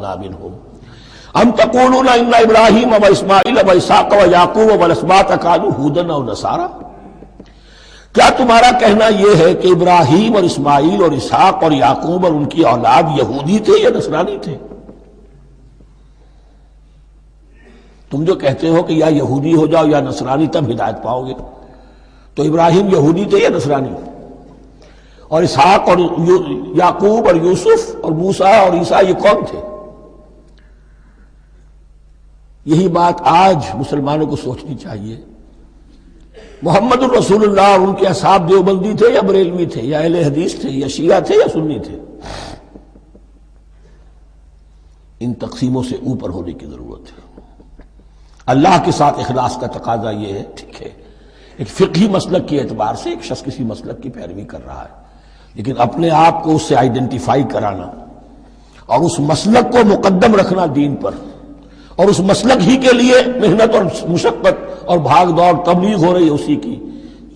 منهم ام تقولون ان ابراہیم و اسماعیل و اسحاق و یعقوب والاسباط كانوا هودا او نصارا، کیا تمہارا کہنا یہ ہے کہ ابراہیم اور اسماعیل اور اسحاق اور یعقوب اور ان کی اولاد یہودی تھے یا نصرانی تھے؟ تم جو کہتے ہو کہ یا یہودی ہو جاؤ یا نصرانی تب ہدایت پاؤ گے، تو ابراہیم یہودی تھے یا نصرانی؟ اور اسحاق اور یعقوب اور یوسف اور موسیٰ اور عیسیٰ یہ کون تھے؟ یہی بات آج مسلمانوں کو سوچنی چاہیے۔ محمد الرسول اللہ اور ان کے اصحاب دیوبندی تھے یا بریلوی تھے یا اہل حدیث تھے یا شیعہ تھے یا سنی تھے؟ ان تقسیموں سے اوپر ہونے کی ضرورت ہے۔ اللہ کے ساتھ اخلاص کا تقاضا یہ ہے، ٹھیک ہے ایک فقہی مسلک کے اعتبار سے ایک شخص کسی مسلک کی پیروی کر رہا ہے، لیکن اپنے آپ کو اس سے آئیڈینٹیفائی کرانا اور اس مسلک کو مقدم رکھنا دین پر، اور اس مسلک ہی کے لیے محنت اور مشقت اور بھاگ دوڑ تبلیغ ہو رہی ہے اسی کی،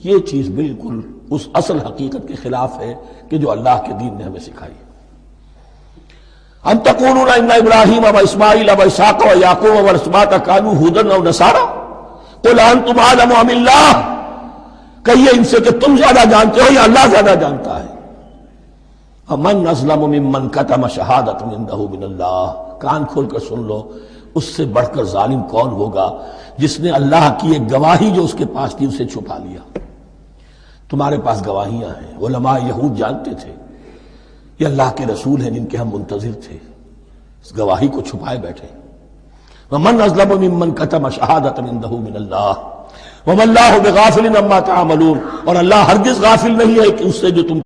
یہ چیز بالکل اس اصل حقیقت کے خلاف ہے کہ جو اللہ کے دین نے ہمیں سکھائی ہے۔ ام تقولون ان ابراہیم و اسماعیل و اسحاق و یعقوب والاسباط كانوا هودا او نصارا قل انتم اعلم ام اللہ، کہیے ان سے کہ تم زیادہ جانتے ہو یا اللہ زیادہ جانتا ہے۔ ومن اظلم ممن كتم شہادۃ عنده من اللہ، کان کھول کر سن لو، اس سے بڑھ کر ظالم کون ہوگا جس نے اللہ کی ایک گواہی جو اس کے پاس تھی اسے چھپا لیا۔ تمہارے پاس گواہیاں ہیں، علماء یہود جانتے تھے یہ اللہ کے رسول ہیں جن کے ہم منتظر تھے، اس گواہی کو چھپائے بیٹھے۔ ومن اظلم ممن كتم شہادۃ عنده من اللہ وما اللہ بغافل عما تعملون، اور اللہ ہرگز غافل نہیں ہے کہ اس سے جو تم